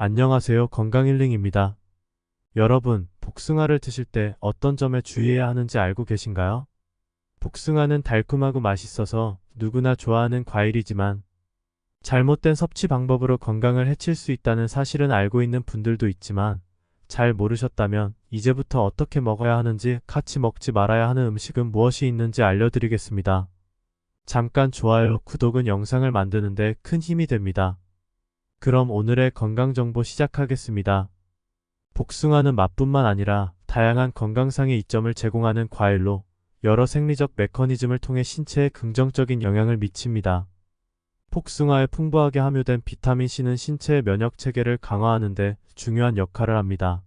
안녕하세요. 건강힐링입니다. 여러분, 복숭아를 드실 때 어떤 점에 주의해야 하는지 알고 계신가요? 복숭아는 달콤하고 맛있어서 누구나 좋아하는 과일이지만 잘못된 섭취 방법으로 건강을 해칠 수 있다는 사실은 알고 있는 분들도 있지만 잘 모르셨다면 이제부터 어떻게 먹어야 하는지, 같이 먹지 말아야 하는 음식은 무엇이 있는지 알려드리겠습니다. 잠깐 좋아요, 구독은 영상을 만드는데 큰 힘이 됩니다. 그럼 오늘의 건강정보 시작하겠습니다. 복숭아는 맛뿐만 아니라 다양한 건강상의 이점을 제공하는 과일로 여러 생리적 메커니즘을 통해 신체에 긍정적인 영향을 미칩니다. 복숭아에 풍부하게 함유된 비타민C는 신체의 면역체계를 강화하는 데 중요한 역할을 합니다.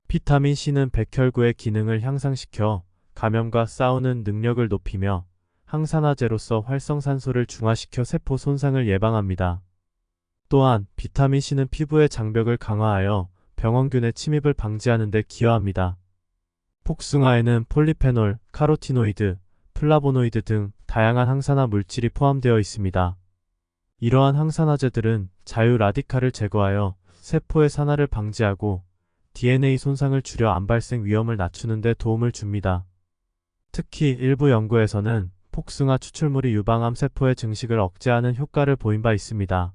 비타민C는 백혈구의 기능을 향상시켜 감염과 싸우는 능력을 높이며 항산화제로서 활성산소를 중화시켜 세포 손상을 예방합니다. 또한 비타민C는 피부의 장벽을 강화하여 병원균의 침입을 방지하는 데 기여합니다. 복숭아에는 폴리페놀, 카로티노이드, 플라보노이드 등 다양한 항산화 물질이 포함되어 있습니다. 이러한 항산화제들은 자유 라디칼을 제거하여 세포의 산화를 방지하고 DNA 손상을 줄여 암 발생 위험을 낮추는 데 도움을 줍니다. 특히 일부 연구에서는 복숭아 추출물이 유방암 세포의 증식을 억제하는 효과를 보인 바 있습니다.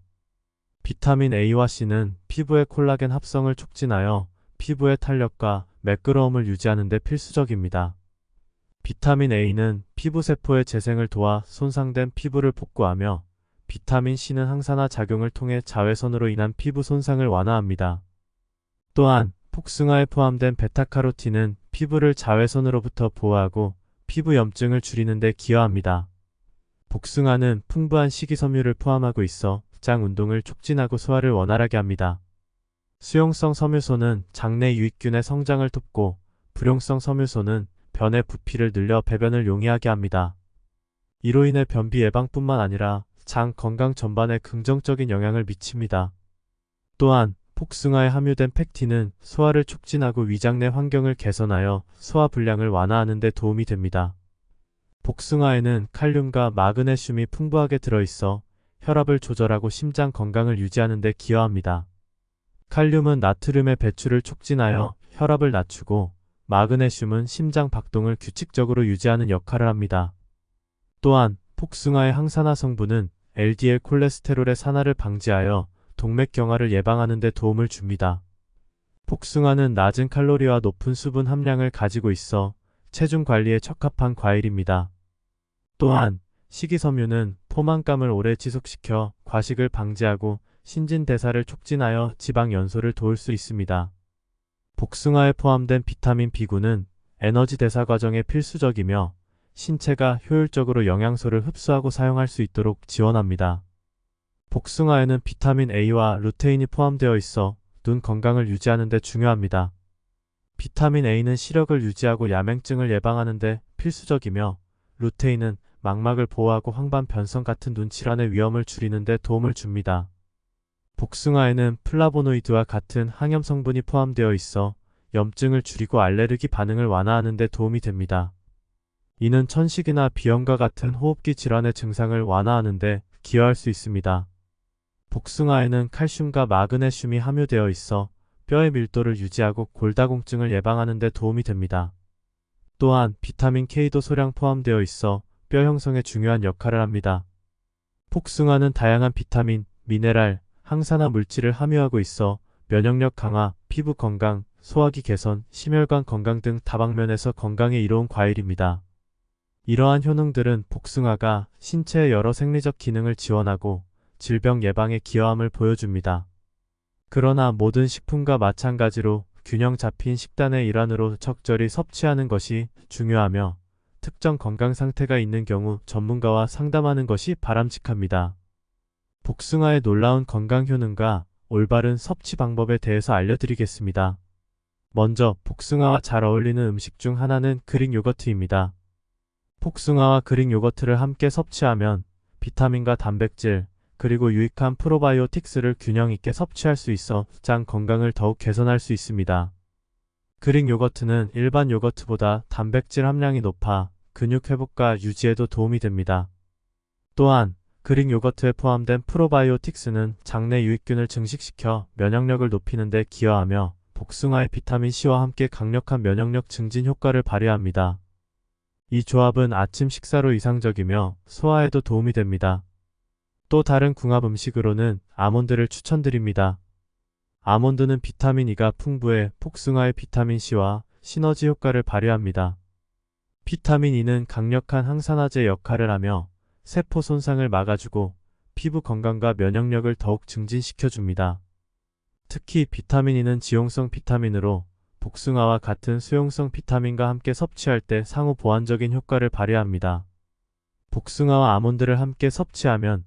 비타민 A와 C는 피부의 콜라겐 합성을 촉진하여 피부의 탄력과 매끄러움을 유지하는 데 필수적입니다. 비타민 A는 피부 세포의 재생을 도와 손상된 피부를 복구하며 비타민 C는 항산화 작용을 통해 자외선으로 인한 피부 손상을 완화합니다. 또한 복숭아에 포함된 베타카로틴은 피부를 자외선으로부터 보호하고 피부 염증을 줄이는 데 기여합니다. 복숭아는 풍부한 식이섬유를 포함하고 있어 장 운동을 촉진하고 소화를 원활하게 합니다. 수용성 섬유소는 장내 유익균의 성장을 돕고 불용성 섬유소는 변의 부피를 늘려 배변을 용이하게 합니다. 이로 인해 변비 예방뿐만 아니라 장 건강 전반에 긍정적인 영향을 미칩니다. 또한 복숭아에 함유된 팩틴은 소화를 촉진하고 위장 내 환경을 개선하여 소화 불량을 완화하는 데 도움이 됩니다. 복숭아에는 칼륨과 마그네슘이 풍부하게 들어있어 혈압을 조절하고 심장 건강을 유지하는 데 기여합니다. 칼륨은 나트륨의 배출을 촉진하여 혈압을 낮추고 마그네슘은 심장 박동을 규칙적으로 유지하는 역할을 합니다. 또한 복숭아의 항산화 성분은 LDL 콜레스테롤의 산화를 방지하여 동맥경화를 예방하는 데 도움을 줍니다. 복숭아는 낮은 칼로리와 높은 수분 함량을 가지고 있어 체중 관리에 적합한 과일입니다. 또한 식이섬유는 포만감을 오래 지속시켜 과식을 방지하고 신진대사를 촉진하여 지방 연소를 도울 수 있습니다. 복숭아에 포함된 비타민 B군은 에너지 대사 과정에 필수적이며 신체가 효율적으로 영양소를 흡수하고 사용할 수 있도록 지원합니다. 복숭아에는 비타민 A와 루테인이 포함되어 있어 눈 건강을 유지하는 데 중요합니다. 비타민 A는 시력을 유지하고 야맹증을 예방하는 데 필수적이며 루테인은 망막을 보호하고 황반 변성 같은 눈 질환의 위험을 줄이는 데 도움을 줍니다. 복숭아에는 플라보노이드와 같은 항염 성분이 포함되어 있어 염증을 줄이고 알레르기 반응을 완화하는 데 도움이 됩니다. 이는 천식이나 비염과 같은 호흡기 질환의 증상을 완화하는 데 기여할 수 있습니다. 복숭아에는 칼슘과 마그네슘이 함유되어 있어 뼈의 밀도를 유지하고 골다공증을 예방하는 데 도움이 됩니다. 또한 비타민 K도 소량 포함되어 있어 뼈 형성에 중요한 역할을 합니다. 복숭아는 다양한 비타민, 미네랄, 항산화 물질을 함유하고 있어 면역력 강화, 피부 건강, 소화기 개선, 심혈관 건강 등 다방면에서 건강에 이로운 과일입니다. 이러한 효능들은 복숭아가 신체의 여러 생리적 기능을 지원하고 질병 예방에 기여함을 보여줍니다. 그러나 모든 식품과 마찬가지로 균형 잡힌 식단의 일환으로 적절히 섭취하는 것이 중요하며 특정 건강 상태가 있는 경우 전문가와 상담하는 것이 바람직합니다. 복숭아의 놀라운 건강 효능과 올바른 섭취 방법에 대해서 알려드리겠습니다. 먼저 복숭아와 잘 어울리는 음식 중 하나는 그릭 요거트입니다. 복숭아와 그릭 요거트를 함께 섭취하면 비타민과 단백질, 그리고 유익한 프로바이오틱스를 균형 있게 섭취할 수 있어 장 건강을 더욱 개선할 수 있습니다. 그릭 요거트는 일반 요거트보다 단백질 함량이 높아 근육 회복과 유지에도 도움이 됩니다. 또한 그릭 요거트에 포함된 프로바이오틱스는 장내 유익균을 증식시켜 면역력을 높이는 데 기여하며 복숭아의 비타민 C와 함께 강력한 면역력 증진 효과를 발휘합니다. 이 조합은 아침 식사로 이상적이며 소화에도 도움이 됩니다. 또 다른 궁합 음식으로는 아몬드를 추천드립니다. 아몬드는 비타민 E가 풍부해 복숭아의 비타민 C와 시너지 효과를 발휘합니다. 비타민 E는 강력한 항산화제 역할을 하며 세포 손상을 막아주고 피부 건강과 면역력을 더욱 증진시켜줍니다. 특히 비타민 E는 지용성 비타민으로 복숭아와 같은 수용성 비타민과 함께 섭취할 때 상호 보완적인 효과를 발휘합니다. 복숭아와 아몬드를 함께 섭취하면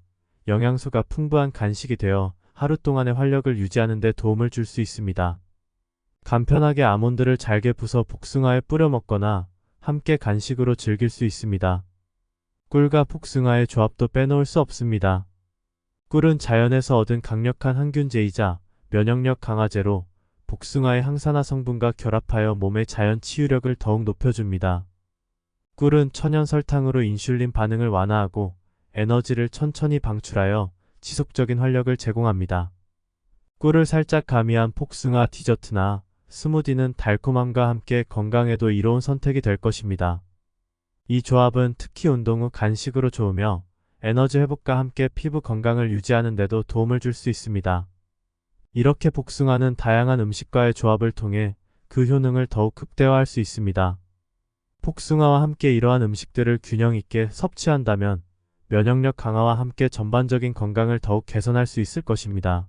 영양소가 풍부한 간식이 되어 하루 동안의 활력을 유지하는 데 도움을 줄 수 있습니다. 간편하게 아몬드를 잘게 부숴 복숭아에 뿌려 먹거나 함께 간식으로 즐길 수 있습니다. 꿀과 복숭아의 조합도 빼놓을 수 없습니다. 꿀은 자연에서 얻은 강력한 항균제이자 면역력 강화제로 복숭아의 항산화 성분과 결합하여 몸의 자연 치유력을 더욱 높여줍니다. 꿀은 천연 설탕으로 인슐린 반응을 완화하고 에너지를 천천히 방출하여 지속적인 활력을 제공합니다. 꿀을 살짝 가미한 복숭아 디저트나 스무디는 달콤함과 함께 건강에도 이로운 선택이 될 것입니다. 이 조합은 특히 운동 후 간식으로 좋으며 에너지 회복과 함께 피부 건강을 유지하는 데도 도움을 줄 수 있습니다. 이렇게 복숭아는 다양한 음식과의 조합을 통해 그 효능을 더욱 극대화할 수 있습니다. 복숭아와 함께 이러한 음식들을 균형 있게 섭취한다면 면역력 강화와 함께 전반적인 건강을 더욱 개선할 수 있을 것입니다.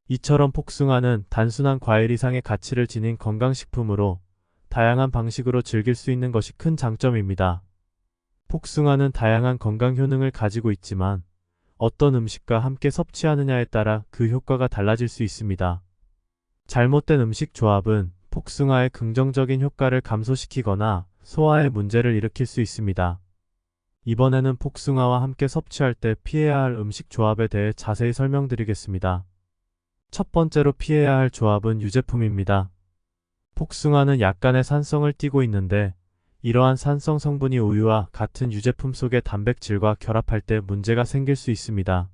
이처럼 복숭아는 단순한 과일 이상의 가치를 지닌 건강식품으로 다양한 방식으로 즐길 수 있는 것이 큰 장점입니다. 복숭아는 다양한 건강 효능을 가지고 있지만 어떤 음식과 함께 섭취하느냐에 따라 그 효과가 달라질 수 있습니다. 잘못된 음식 조합은 복숭아의 긍정적인 효과를 감소시키거나 소화에 문제를 일으킬 수 있습니다. 이번에는 복숭아와 함께 섭취할 때 피해야 할 음식 조합에 대해 자세히 설명드리겠습니다. 첫 번째로 피해야 할 조합은 유제품입니다. 복숭아는 약간의 산성을 띠고 있는데 이러한 산성 성분이 우유와 같은 유제품 속의 단백질과 결합할 때 문제가 생길 수 있습니다.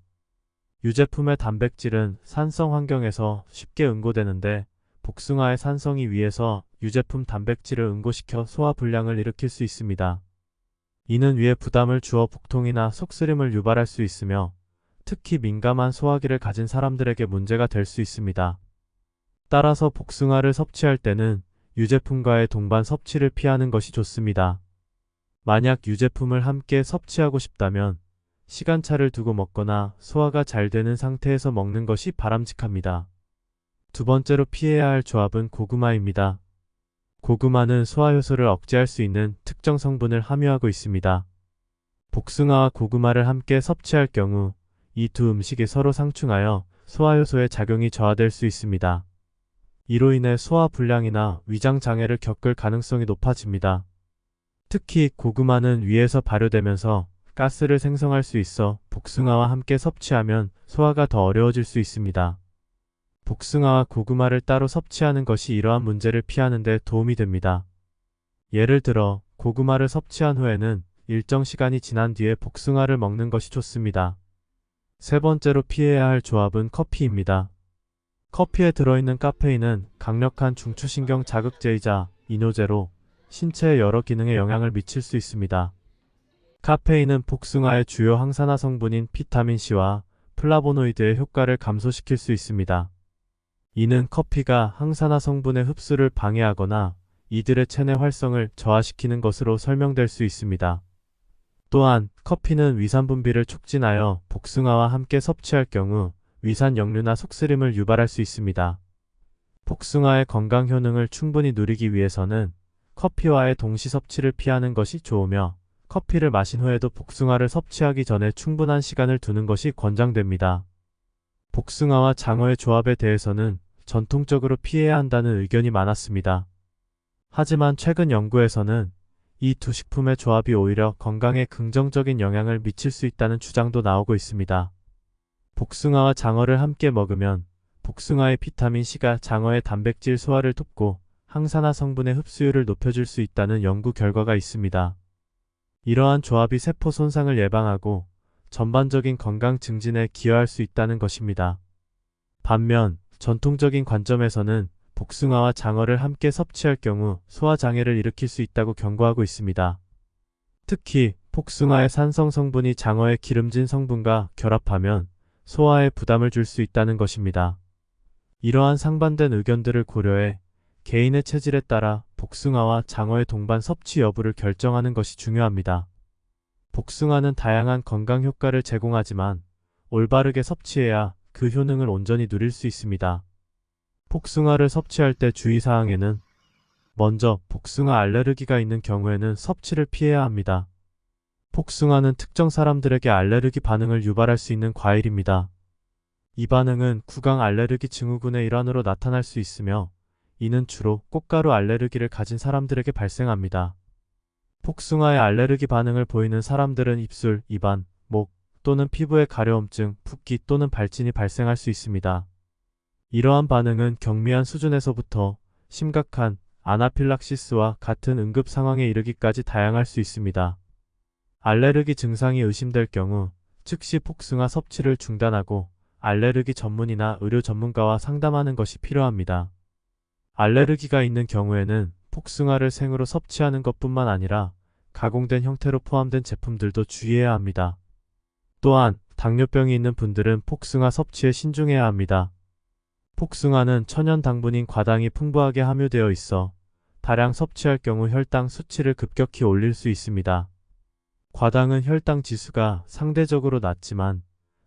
유제품의 단백질은 산성 환경에서 쉽게 응고되는데 복숭아의 산성이 위에서 유제품 단백질을 응고시켜 소화 불량을 일으킬 수 있습니다. 이는 위에 부담을 주어 복통이나 속쓰림을 유발할 수 있으며 특히 민감한 소화기를 가진 사람들에게 문제가 될 수 있습니다. 따라서 복숭아를 섭취할 때는 유제품과의 동반 섭취를 피하는 것이 좋습니다. 만약 유제품을 함께 섭취하고 싶다면 시간차를 두고 먹거나 소화가 잘 되는 상태에서 먹는 것이 바람직합니다. 두 번째로 피해야 할 조합은 고구마입니다. 고구마는 소화효소를 억제할 수 있는 특정 성분을 함유하고 있습니다. 복숭아와 고구마를 함께 섭취할 경우 이 두 음식이 서로 상충하여 소화효소의 작용이 저하될 수 있습니다. 이로 인해 소화 불량이나 위장 장애를 겪을 가능성이 높아집니다. 특히 고구마는 위에서 발효되면서 가스를 생성할 수 있어 복숭아와 함께 섭취하면 소화가 더 어려워질 수 있습니다. 복숭아와 고구마를 따로 섭취하는 것이 이러한 문제를 피하는 데 도움이 됩니다. 예를 들어 고구마를 섭취한 후에는 일정 시간이 지난 뒤에 복숭아를 먹는 것이 좋습니다. 세 번째로 피해야 할 조합은 커피입니다. 커피에 들어있는 카페인은 강력한 중추신경 자극제이자 이뇨제로 신체의 여러 기능에 영향을 미칠 수 있습니다. 카페인은 복숭아의 주요 항산화 성분인 비타민C와 플라보노이드의 효과를 감소시킬 수 있습니다. 이는 커피가 항산화 성분의 흡수를 방해하거나 이들의 체내 활성을 저하시키는 것으로 설명될 수 있습니다. 또한 커피는 위산 분비를 촉진하여 복숭아와 함께 섭취할 경우 위산 역류나 속쓰림을 유발할 수 있습니다. 복숭아의 건강 효능을 충분히 누리기 위해서는 커피와의 동시 섭취를 피하는 것이 좋으며 커피를 마신 후에도 복숭아를 섭취하기 전에 충분한 시간을 두는 것이 권장됩니다. 복숭아와 장어의 조합에 대해서는 전통적으로 피해야 한다는 의견이 많았습니다. 하지만 최근 연구에서는 이 두 식품의 조합이 오히려 건강에 긍정적인 영향을 미칠 수 있다는 주장도 나오고 있습니다. 복숭아와 장어를 함께 먹으면 복숭아의 비타민C가 장어의 단백질 소화를 돕고 항산화 성분의 흡수율을 높여줄 수 있다는 연구 결과가 있습니다. 이러한 조합이 세포 손상을 예방하고 전반적인 건강 증진에 기여할 수 있다는 것입니다. 반면 전통적인 관점에서는 복숭아와 장어를 함께 섭취할 경우 소화장애를 일으킬 수 있다고 경고하고 있습니다. 특히 복숭아의 산성 성분이 장어의 기름진 성분과 결합하면 소화에 부담을 줄 수 있다는 것입니다. 이러한 상반된 의견들을 고려해 개인의 체질에 따라 복숭아와 장어의 동반 섭취 여부를 결정하는 것이 중요합니다. 복숭아는 다양한 건강 효과를 제공하지만 올바르게 섭취해야 그 효능을 온전히 누릴 수 있습니다. 복숭아를 섭취할 때 주의사항에는 먼저 복숭아 알레르기가 있는 경우에는 섭취를 피해야 합니다. 복숭아는 특정 사람들에게 알레르기 반응을 유발할 수 있는 과일입니다. 이 반응은 구강 알레르기 증후군의 일환으로 나타날 수 있으며 이는 주로 꽃가루 알레르기를 가진 사람들에게 발생합니다. 복숭아에 알레르기 반응을 보이는 사람들은 입술, 입안, 목 또는 피부에 가려움증, 붓기 또는 발진이 발생할 수 있습니다. 이러한 반응은 경미한 수준에서부터 심각한 아나필락시스와 같은 응급 상황에 이르기까지 다양할 수 있습니다. 알레르기 증상이 의심될 경우 즉시 복숭아 섭취를 중단하고 알레르기 전문의나 의료 전문가와 상담하는 것이 필요합니다. 알레르기가 있는 경우에는 복숭아를 생으로 섭취하는 것뿐만 아니라 가공된 형태로 포함된 제품들도 주의해야 합니다. 또한 당뇨병이 있는 분들은 복숭아 섭취에 신중해야 합니다. 복숭아는 천연 당분인 과당이 풍부하게 함유되어 있어 다량 섭취할 경우 혈당 수치를 급격히 올릴 수 있습니다. 과당은 혈당 지수가 상대적으로 낮지만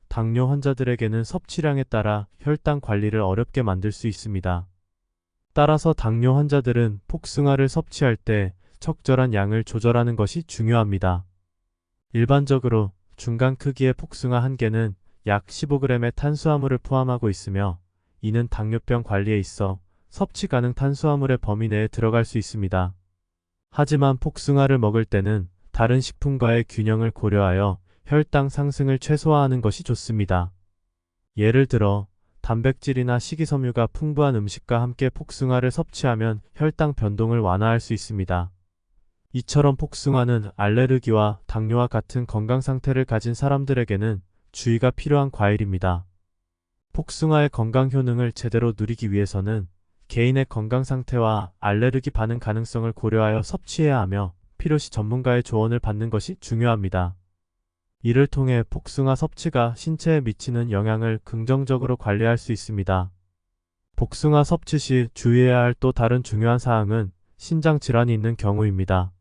당뇨 환자들에게는 섭취량에 따라 혈당 관리를 어렵게 만들 수 있습니다. 따라서 당뇨 환자들은 복숭아를 섭취할 때 적절한 양을 조절하는 것이 중요합니다. 일반적으로 중간 크기의 복숭아 한 개는 약 15g의 탄수화물을 포함하고 있으며 이는 당뇨병 관리에 있어 섭취 가능 탄수화물의 범위 내에 들어갈 수 있습니다. 하지만 복숭아를 먹을 때는 다른 식품과의 균형을 고려하여 혈당 상승을 최소화하는 것이 좋습니다. 예를 들어 단백질이나 식이섬유가 풍부한 음식과 함께 복숭아를 섭취하면 혈당 변동을 완화할 수 있습니다. 이처럼 복숭아는 알레르기와 당뇨와 같은 건강 상태를 가진 사람들에게는 주의가 필요한 과일입니다. 복숭아의 건강 효능을 제대로 누리기 위해서는 개인의 건강 상태와 알레르기 반응 가능성을 고려하여 섭취해야 하며 필요시 전문가의 조언을 받는 것이 중요합니다. 이를 통해 복숭아 섭취가 신체에 미치는 영향을 긍정적으로 관리할 수 있습니다. 복숭아 섭취 시 주의해야 할 또 다른 중요한 사항은 신장 질환이 있는 경우입니다.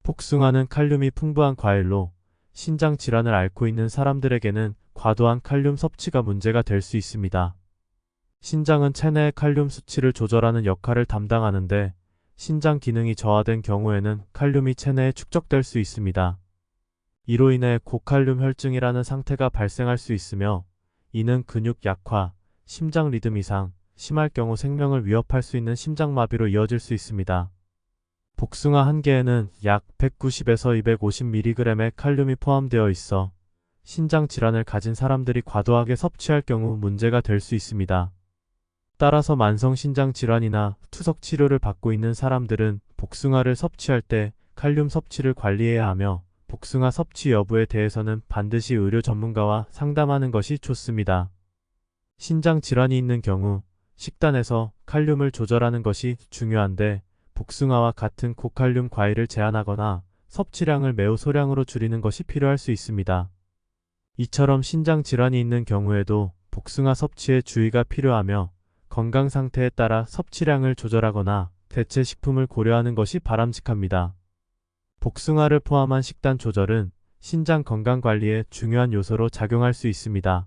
복숭아는 칼륨이 풍부한 과일로 신장 질환을 앓고 있는 사람들에게는 과도한 칼륨 섭취가 문제가 될 수 있습니다. 신장은 체내의 칼륨 수치를 조절하는 역할을 담당하는데 신장 기능이 저하된 경우에는 칼륨이 체내에 축적될 수 있습니다. 이로 인해 고칼륨 혈증이라는 상태가 발생할 수 있으며 이는 근육 약화, 심장 리듬 이상, 심할 경우 생명을 위협할 수 있는 심장마비로 이어질 수 있습니다. 복숭아 한 개에는 약 190에서 250mg의 칼륨이 포함되어 있어 신장 질환을 가진 사람들이 과도하게 섭취할 경우 문제가 될 수 있습니다. 따라서 만성 신장 질환이나 투석 치료를 받고 있는 사람들은 복숭아를 섭취할 때 칼륨 섭취를 관리해야 하며 복숭아 섭취 여부에 대해서는 반드시 의료 전문가와 상담하는 것이 좋습니다. 신장 질환이 있는 경우 식단에서 칼륨을 조절하는 것이 중요한데 복숭아와 같은 고칼륨 과일을 제한하거나 섭취량을 매우 소량으로 줄이는 것이 필요할 수 있습니다. 이처럼 신장 질환이 있는 경우에도 복숭아 섭취에 주의가 필요하며 건강 상태에 따라 섭취량을 조절하거나 대체 식품을 고려하는 것이 바람직합니다. 복숭아를 포함한 식단 조절은 신장 건강 관리에 중요한 요소로 작용할 수 있습니다.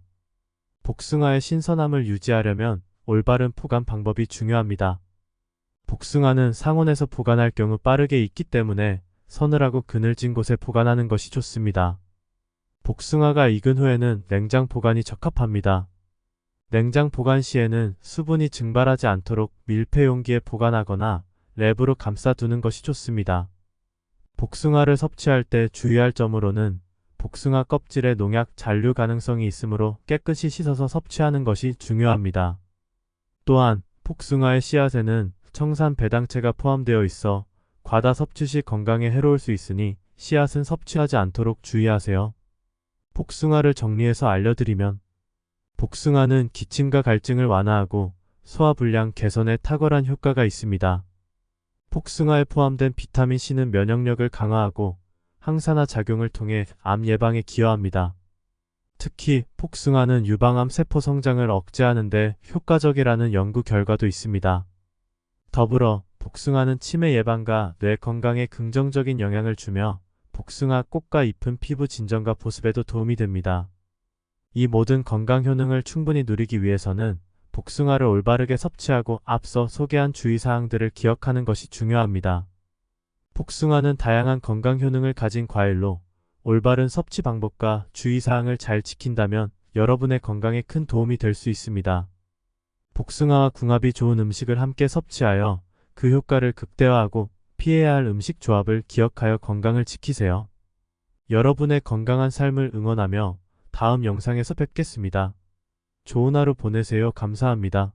복숭아의 신선함을 유지하려면 올바른 포간 방법이 중요합니다. 복숭아는 상온에서 보관할 경우 빠르게 익기 때문에 서늘하고 그늘진 곳에 보관하는 것이 좋습니다. 복숭아가 익은 후에는 냉장 보관이 적합합니다. 냉장 보관 시에는 수분이 증발하지 않도록 밀폐 용기에 보관하거나 랩으로 감싸두는 것이 좋습니다. 복숭아를 섭취할 때 주의할 점으로는 복숭아 껍질에 농약 잔류 가능성이 있으므로 깨끗이 씻어서 섭취하는 것이 중요합니다. 또한 복숭아의 씨앗에는 청산 배당체가 포함되어 있어 과다 섭취 시 건강에 해로울 수 있으니 씨앗은 섭취하지 않도록 주의하세요. 복숭아를 정리해서 알려드리면, 복숭아는 기침과 갈증을 완화하고 소화불량 개선에 탁월한 효과가 있습니다. 복숭아에 포함된 비타민 C는 면역력을 강화하고 항산화 작용을 통해 암 예방에 기여합니다. 특히 복숭아는 유방암 세포 성장을 억제하는 데 효과적이라는 연구 결과도 있습니다. 더불어 복숭아는 치매 예방과 뇌 건강에 긍정적인 영향을 주며 복숭아 꽃과 잎은 피부 진정과 보습에도 도움이 됩니다. 이 모든 건강 효능을 충분히 누리기 위해서는 복숭아를 올바르게 섭취하고 앞서 소개한 주의사항들을 기억하는 것이 중요합니다. 복숭아는 다양한 건강 효능을 가진 과일로 올바른 섭취 방법과 주의사항을 잘 지킨다면 여러분의 건강에 큰 도움이 될 수 있습니다. 복숭아와 궁합이 좋은 음식을 함께 섭취하여 그 효과를 극대화하고 피해야 할 음식 조합을 기억하여 건강을 지키세요. 여러분의 건강한 삶을 응원하며 다음 영상에서 뵙겠습니다. 좋은 하루 보내세요. 감사합니다.